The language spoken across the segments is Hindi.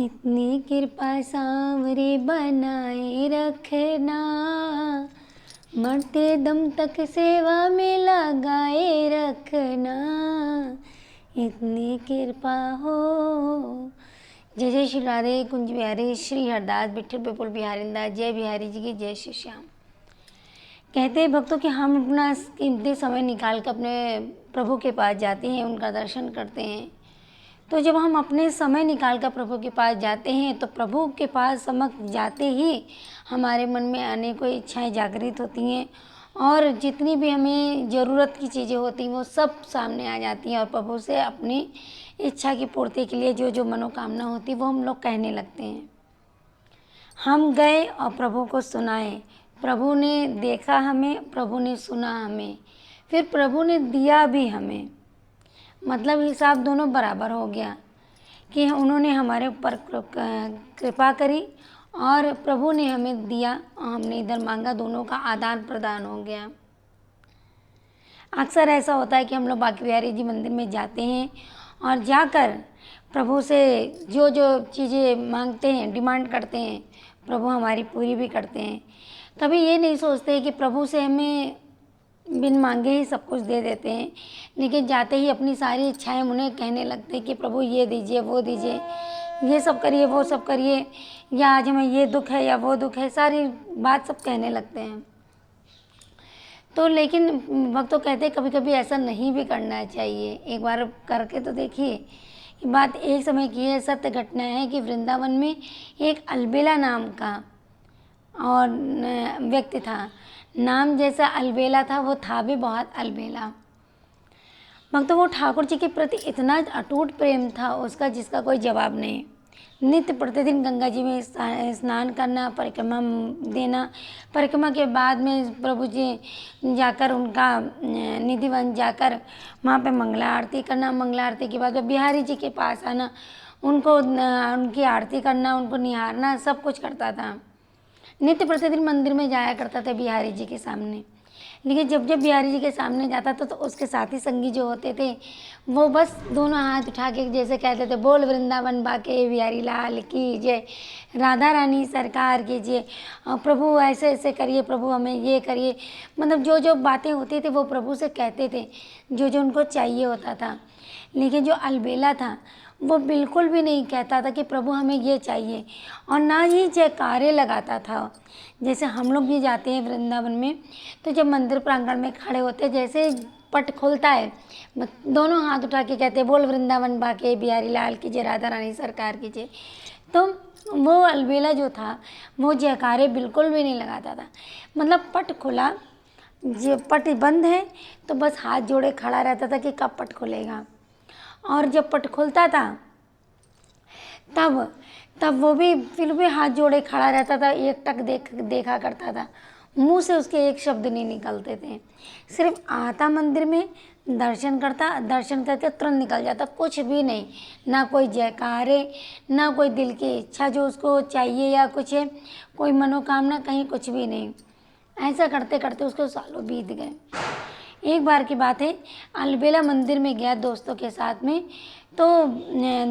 इतनी कृपा सांवरे बनाए रखना, मरते दम तक सेवा में लगाए रखना, इतनी कृपा हो। जय जय श्री राधे कुंज बिहारी श्री हरदास विठल विपुल बिहारी दास। जय बिहारी जी की जय श्री श्याम। कहते हैं भक्तों कि हम अपना कीमती समय निकाल कर अपने प्रभु के पास जाते हैं, उनका दर्शन करते हैं। तो जब हम अपने समय निकाल कर प्रभु के पास जाते हैं तो प्रभु के पास समक्ष जाते ही हमारे मन में अनेकों इच्छाएं जागृत होती हैं और जितनी भी हमें ज़रूरत की चीज़ें होती हैं वो सब सामने आ जाती हैं और प्रभु से अपनी इच्छा की पूर्ति के लिए जो जो मनोकामना होती है वो हम लोग कहने लगते हैं। हम गए और प्रभु को सुनाए, प्रभु ने देखा हमें, प्रभु ने सुना हमें, फिर प्रभु ने दिया भी हमें। मतलब हिसाब दोनों बराबर हो गया कि उन्होंने हमारे ऊपर कृपा करी और प्रभु ने हमें दिया और हमने इधर मांगा, दोनों का आदान प्रदान हो गया। अक्सर ऐसा होता है कि हम लोग बांके बिहारी जी मंदिर में जाते हैं और जाकर प्रभु से जो जो चीज़ें मांगते हैं, डिमांड करते हैं, प्रभु हमारी पूरी भी करते हैं। कभी ये नहीं सोचते कि प्रभु से हमें बिन मांगे ही सब कुछ दे देते हैं, लेकिन जाते ही अपनी सारी इच्छाएं उन्हें कहने लगते हैं कि प्रभु ये दीजिए, वो दीजिए, ये सब करिए, वो सब करिए, या आज हमें ये दुख है या वो दुख है, सारी बात सब कहने लगते हैं। तो लेकिन भक्तों कहते हैं कभी कभी ऐसा नहीं भी करना चाहिए। एक बार करके तो देखिए। ये बात एक समय की है, सत्य घटना है कि वृंदावन में एक अलबेला नाम का और व्यक्ति था। नाम जैसा अलबेला था, वो था भी बहुत अलबेला। भक्तों वो ठाकुर जी के प्रति इतना अटूट प्रेम था उसका जिसका कोई जवाब नहीं। नित्य प्रतिदिन गंगा जी में स्नान करना, परिक्रमा देना, परिक्रमा के बाद में प्रभु जी जाकर उनका निधिवन जाकर वहाँ पे मंगला आरती करना, मंगला आरती के बाद बिहारी जी के पास आना, उनको उनकी आरती करना, उनको निहारना, सब कुछ करता था। नित्य प्रतिदिन मंदिर में जाया करता था बिहारी जी के सामने। लेकिन जब जब बिहारी जी के सामने जाता था तो उसके साथी संगी जो होते थे वो बस दोनों हाथ उठा के जैसे कहते थे, बोल वृंदावन बाके बिहारी लाल की जय, राधा रानी सरकार की जय, प्रभु ऐसे ऐसे करिए, प्रभु हमें ये करिए। मतलब जो जो बातें होती थी वो प्रभु से कहते थे, जो जो उनको चाहिए होता था। लेकिन जो अलबेला था वो बिल्कुल भी नहीं कहता था कि प्रभु हमें ये चाहिए, और ना ही जयकारे लगाता था। जैसे हम लोग भी जाते हैं वृंदावन में तो जब मंदिर प्रांगण में खड़े होते जैसे पट खुलता है दोनों हाथ उठा के कहते बोल वृंदावन बाके बिहारी लाल की जय, राधा रानी सरकार की जय। तो वो अलबेला जो था वो जयकारे बिल्कुल भी नहीं लगाता था। मतलब पट खुला, जो पट बंद है तो बस हाथ जोड़े खड़ा रहता था कि कब पट खुलेगा, और जब पट खुलता था तब वो भी फिर भी हाथ जोड़े खड़ा रहता था, एक टक देखा करता था, मुंह से उसके एक शब्द नहीं निकलते थे। सिर्फ आता मंदिर में दर्शन करता, दर्शन करके तुरंत निकल जाता, कुछ भी नहीं, ना कोई जयकारे, ना कोई दिल की इच्छा जो उसको चाहिए या कुछ है, कोई मनोकामना, कहीं कुछ भी नहीं। ऐसा करते करते उसको सालों बीत गए। एक बार की बात है, अलबेला मंदिर में गया दोस्तों के साथ में, तो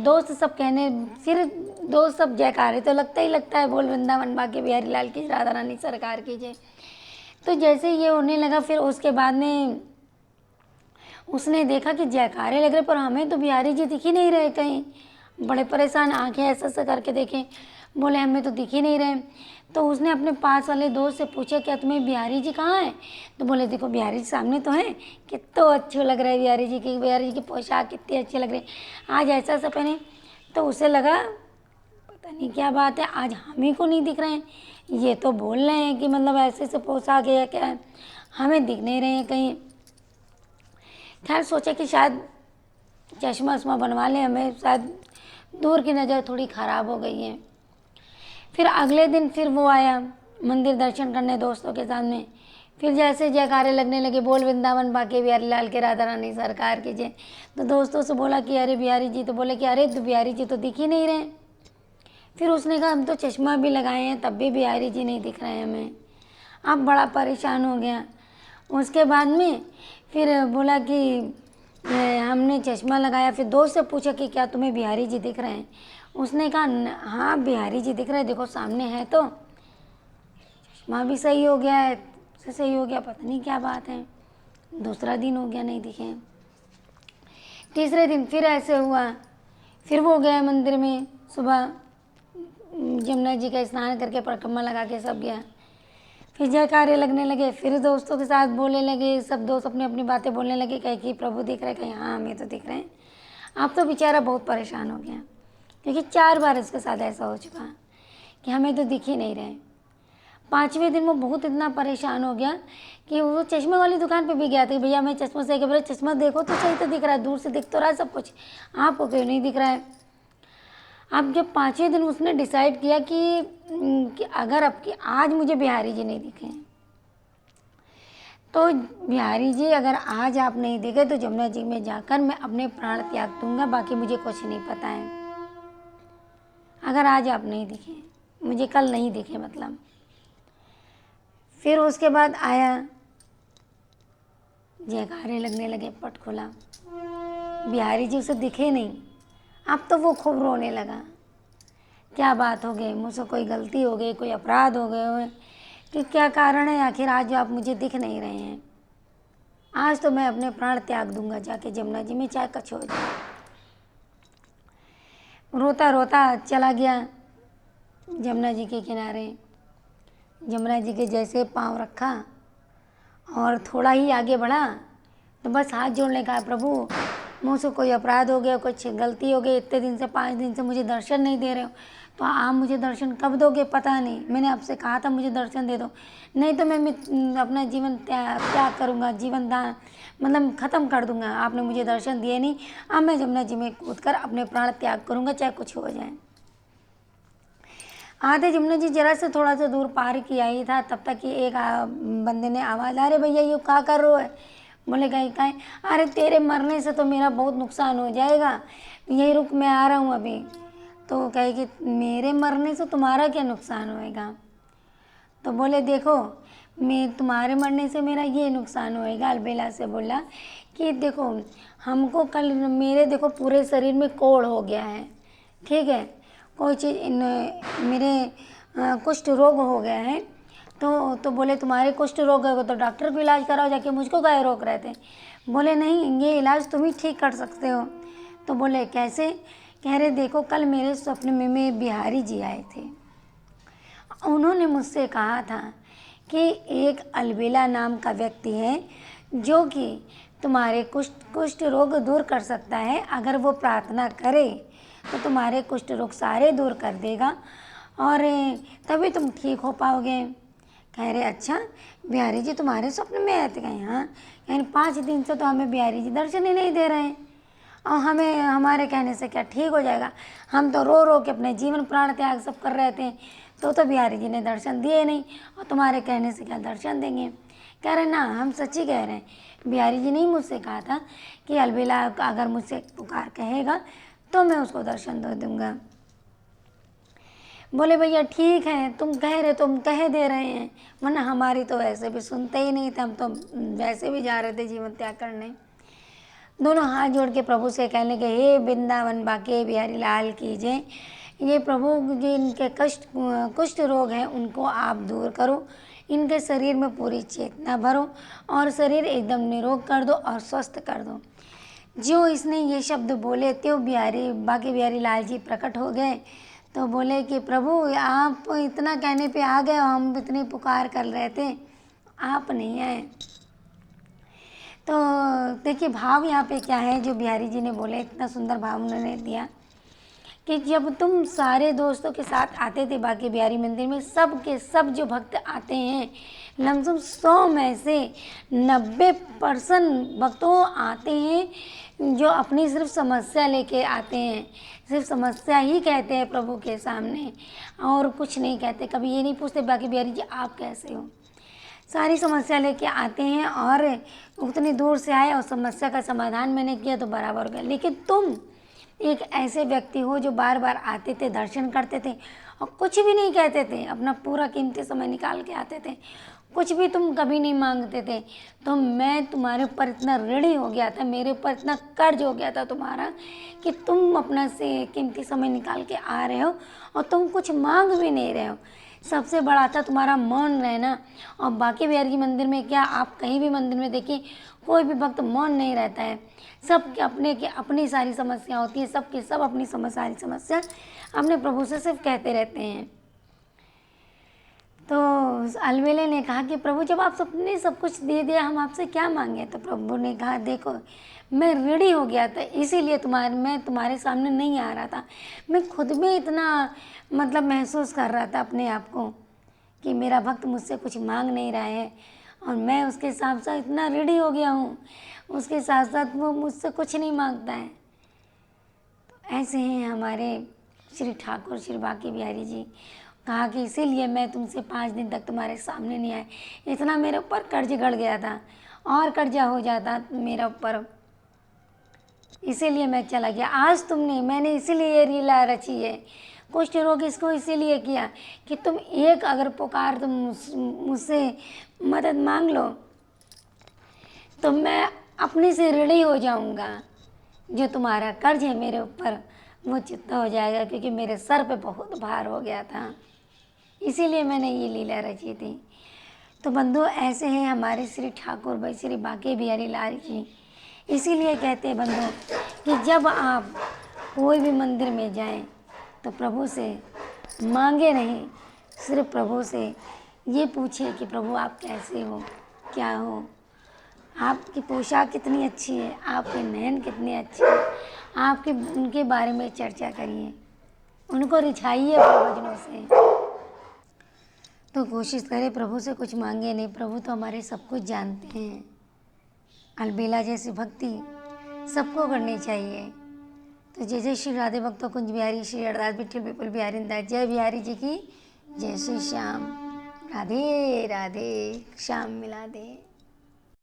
दोस्त सब कहने, फिर दोस्त सब जयकारे तो लगता ही लगता है, बोल वृंदावन बाके बिहारी लाल की, राधा रानी सरकार की जय। तो जैसे ये होने लगा फिर उसके बाद में उसने देखा कि जयकारे लग रहे पर हमें तो बिहारी जी दिख ही नहीं रहे कहीं। बड़े परेशान, आंखें ऐसा ऐसा करके देखें, बोले हमें तो दिख ही नहीं रहे। तो उसने अपने पास वाले दोस्त से पूछा क्या तुम्हें बिहारी जी कहाँ हैं? तो बोले देखो बिहारी जी सामने तो हैं, कितना अच्छे लग रहे हैं बिहारी जी की पोशाक कितनी अच्छी लग रही है, आज ऐसा ऐसा पहने। तो उसे लगा पता नहीं क्या बात है, आज हम ही को नहीं दिख रहे हैं, ये तो बोल रहे हैं कि मतलब ऐसे ऐसे पोशाक है क्या है, हमें दिख नहीं रहे हैं कहीं। खैर सोचा कि शायद चश्मा वश्मा बनवा लें, हमें शायद दूर की नज़र थोड़ी ख़राब हो गई है। फिर अगले दिन फिर वो आया मंदिर दर्शन करने दोस्तों के सामने, फिर जैसे जयकारे लगने लगे, बोल वृंदावन बाके बिहारी लाल के, राधा रानी सरकार की जय। तो दोस्तों से बोला कि अरे बिहारी जी, तो बोले कि अरे तो बिहारी जी तो दिख ही नहीं रहे। फिर उसने कहा हम तो चश्मा भी लगाए हैं तब भी बिहारी जी नहीं दिख रहे हैं हमें। अब बड़ा परेशान हो गया। उसके बाद में फिर बोला कि हमने चश्मा लगाया, फिर दोस्त से पूछा कि क्या तुम्हें बिहारी जी दिख रहे हैं? उसने कहा हाँ बिहारी जी दिख रहे, देखो सामने है तो। चश्मा भी सही हो गया है, से सही हो गया, पता नहीं क्या बात है। दूसरा दिन हो गया नहीं दिखे। तीसरे दिन फिर ऐसे हुआ, फिर वो गया मंदिर में सुबह, यमुना जी का स्नान करके परिक्रमा लगा के सब गया। फिर जयकारे लगने लगे, फिर दोस्तों के साथ बोलने लगे, सब दोस्त अपनी अपनी बातें बोलने लगे, कहीं कि प्रभु दिख रहे, कहीं हाँ हमें तो दिख रहे हैं। अब तो बेचारा बहुत परेशान हो गया, क्योंकि 4 बार इसके साथ ऐसा हो चुका कि हमें तो दिख ही नहीं रहे। 5वें दिन वो बहुत इतना परेशान हो गया कि वो चश्मे वाली दुकान पे भी गया था कि भैया मैं चश्मा सही, बोले चश्मा देखो तो सही तो दिख रहा है, दूर से दिख तो रहा है सब कुछ, आपको क्यों नहीं दिख रहा है। अब जब 5वें दिन उसने डिसाइड किया कि अगर अब कि आज मुझे बिहारी जी नहीं दिखे, तो बिहारी जी अगर आज आप नहीं दिखे तो यमुना जी में जाकर मैं अपने प्राण त्याग दूंगा, बाकी मुझे कुछ नहीं पता है। अगर आज आप नहीं दिखे, मुझे कल नहीं दिखे मतलब। फिर उसके बाद आया, जयकारे लगने लगे, पट खुला, बिहारी जी उसे दिखे नहीं। अब तो वो खूब रोने लगा, क्या बात हो गई, मुझसे कोई गलती हो गई, कोई अपराध हो गए हुए कि क्या कारण है आखिर आज आप मुझे दिख नहीं रहे हैं। आज तो मैं अपने प्राण त्याग दूंगा जाके यमुना जी में, चाहे कुछ हो जाए। रोता रोता चला गया यमुना जी के किनारे। यमुना जी के जैसे पाँव रखा और थोड़ा ही आगे बढ़ा तो बस हाथ जोड़ने का, प्रभु मुझसे कोई अपराध हो गया, कुछ गलती हो गई, इतने दिन से 5 दिन से मुझे दर्शन नहीं दे रहे हो, तो आप मुझे दर्शन कब दोगे पता नहीं। मैंने आपसे कहा था मुझे दर्शन दे दो, नहीं तो मैं अपना जीवन त्याग करूँगा, जीवन दान मतलब ख़त्म कर दूँगा। आपने मुझे दर्शन दिए नहीं, अब मैं यमुना जी में कूद कर अपने प्राण त्याग करूँगा, चाहे कुछ हो जाए। आधे यमुना जी जरा से थोड़ा सा दूर पार किया ही था, तब तक कि एक बंदे ने आवाज़, अरे भैया ये क्या कर रहे हो है। बोले कहीं, अरे तेरे मरने से तो मेरा बहुत नुकसान हो जाएगा, यही रुक मैं आ रहा हूँ अभी। तो कहे कि मेरे मरने से तुम्हारा क्या नुकसान होएगा। तो बोले देखो मैं तुम्हारे मरने से मेरा ये नुकसान होएगा। अलबेला से बोला कि देखो हमको कल मेरे देखो पूरे शरीर में कोढ़ हो गया है, ठीक है, कोई चीज़ मेरे कुष्ठ रोग हो गया है। तो बोले तुम्हारे कुष्ठ रोग है तो डॉक्टर को इलाज कराओ जाके, मुझको काहे रोक रहे थे। बोले नहीं ये इलाज तुम ही ठीक कर सकते हो। तो बोले कैसे। कह रहे देखो कल मेरे स्वप्न में बिहारी जी आए थे, उन्होंने मुझसे कहा था कि एक अलबेला नाम का व्यक्ति है जो कि तुम्हारे कुष्ठ रोग दूर कर सकता है, अगर वो प्रार्थना करे तो तुम्हारे कुष्ठ रोग सारे दूर कर देगा और तभी तुम ठीक हो पाओगे। कह रहे अच्छा बिहारी जी तुम्हारे स्वप्न में आए थे। कहीं हाँ, यानी 5 दिन से तो हमें बिहारी जी दर्शन ही नहीं दे रहे हैं और हमें हमारे कहने से क्या ठीक हो जाएगा। हम तो रो रो के अपने जीवन प्राण त्याग सब कर रहे थे, तो बिहारी जी ने दर्शन दिए नहीं और तुम्हारे कहने से क्या दर्शन देंगे। कह रहे ना हम सच्ची कह रहे हैं, बिहारी जी ने मुझसे कहा था कि अलबेला अगर मुझसे पुकार कहेगा तो मैं उसको दर्शन दे दूँगा। बोले भैया ठीक है तुम कह रहे, तुम कह दे रहे हैं, वरना हमारी तो वैसे भी सुनते ही नहीं थे, हम तो वैसे भी जा रहे थे जीवन त्याग करने। दोनों हाथ जोड़ के प्रभु से कहने के हे वृंदावन बाके बिहारी लाल कीजिए, ये प्रभु जिनके कुष्ठ रोग हैं उनको आप दूर करो, इनके शरीर में पूरी चेतना भरो और शरीर एकदम निरोग कर दो और स्वस्थ कर दो। जो इसने ये शब्द बोले तो बाके बिहारी लाल जी प्रकट हो गए। तो बोले कि प्रभु आप इतना कहने पे आ गए, हम इतनी पुकार कर रहे थे आप नहीं आए। तो देखिए भाव यहाँ पे क्या है जो बिहारी जी ने बोले, इतना सुंदर भाव उन्होंने दिया कि जब तुम सारे दोस्तों के साथ आते थे बाके बिहारी मंदिर में, सब के सब जो भक्त आते हैं लमसम 100 में से 90% भक्तों आते हैं जो अपनी सिर्फ समस्या लेके आते हैं, सिर्फ समस्या ही कहते हैं प्रभु के सामने और कुछ नहीं कहते। कभी ये नहीं पूछते बाके बिहारी जी आप कैसे हो, सारी समस्या लेके आते हैं और उतनी दूर से आए और समस्या का समाधान मैंने किया तो बराबर हो गया। लेकिन तुम एक ऐसे व्यक्ति हो जो बार बार आते थे, दर्शन करते थे और कुछ भी नहीं कहते थे, अपना पूरा कीमती समय निकाल के आते थे, कुछ भी तुम कभी नहीं मांगते थे, तो मैं तुम्हारे ऊपर इतना ऋणी हो गया था, मेरे ऊपर इतना कर्ज हो गया था तुम्हारा, कि तुम अपना से कीमती समय निकाल के आ रहे हो और तुम कुछ मांग भी नहीं रहे हो। सबसे बड़ा था तुम्हारा मौन रहना। और बांके बिहारी जी मंदिर में क्या, आप कहीं भी मंदिर में देखिए, कोई भी भक्त मौन नहीं रहता है। सब के अपनी सारी समस्या होती है, सबके सब अपनी सारी समस्या अपने प्रभु से सिर्फ कहते रहते हैं। तो अलबेले ने कहा कि प्रभु, जब आप सबने सब कुछ दे दिया, हम आपसे क्या मांगे। तो प्रभु ने कहा, देखो मैं ऋणी हो गया था, इसीलिए मैं तुम्हारे सामने नहीं आ रहा था। मैं खुद में इतना मतलब महसूस कर रहा था अपने आप को कि मेरा भक्त मुझसे कुछ मांग नहीं रहा है, और मैं उसके साथ साथ इतना ऋणी हो गया हूँ, उसके साथ साथ वो मुझसे कुछ नहीं मांगता है। तो ऐसे हैं हमारे श्री ठाकुर श्री बांके बिहारी जी। कहा कि इसीलिए मैं तुमसे 5 दिन तक तुम्हारे सामने नहीं आया, इतना मेरे ऊपर कर्ज गड़ गया था, और कर्जा हो जाता मेरा ऊपर, इसीलिए मैं चला गया। आज मैंने इसीलिए ये लीला रची है। कुष्ठ रोग इसको इसीलिए किया कि तुम एक अगर पुकार तुम मुझसे मदद मांग लो, तो मैं अपने से ऋणी हो जाऊंगा। जो तुम्हारा कर्ज है मेरे ऊपर, वो चित्ता हो जाएगा, क्योंकि मेरे सर पे बहुत भार हो गया था। इसीलिए मैंने ये लीला रची थी। तो बंधु, ऐसे हैं हमारे श्री ठाकुर भाई श्री बांके बिहारी लाल जी। इसीलिए कहते हैं बंधु कि जब आप कोई भी मंदिर में जाएं, तो प्रभु से मांगे नहीं, सिर्फ प्रभु से ये पूछे कि प्रभु आप कैसे हो, क्या हो, आपकी पोशाक कितनी अच्छी है, आपके नयन कितने अच्छे हैं, आपके उनके बारे में चर्चा करिए, उनको रिझाइए भजनों से। तो कोशिश करें प्रभु से कुछ मांगे नहीं, प्रभु तो हमारे सब कुछ जानते हैं। अलबेला जैसी भक्ति सबको करनी चाहिए। तो जय जय श्री राधे भक्तों कुंज बिहारी श्री अरदास विठल विपुल बिहारी दास। जय बिहारी जी की जय। श्री श्याम। राधे राधे, श्याम मिला दे।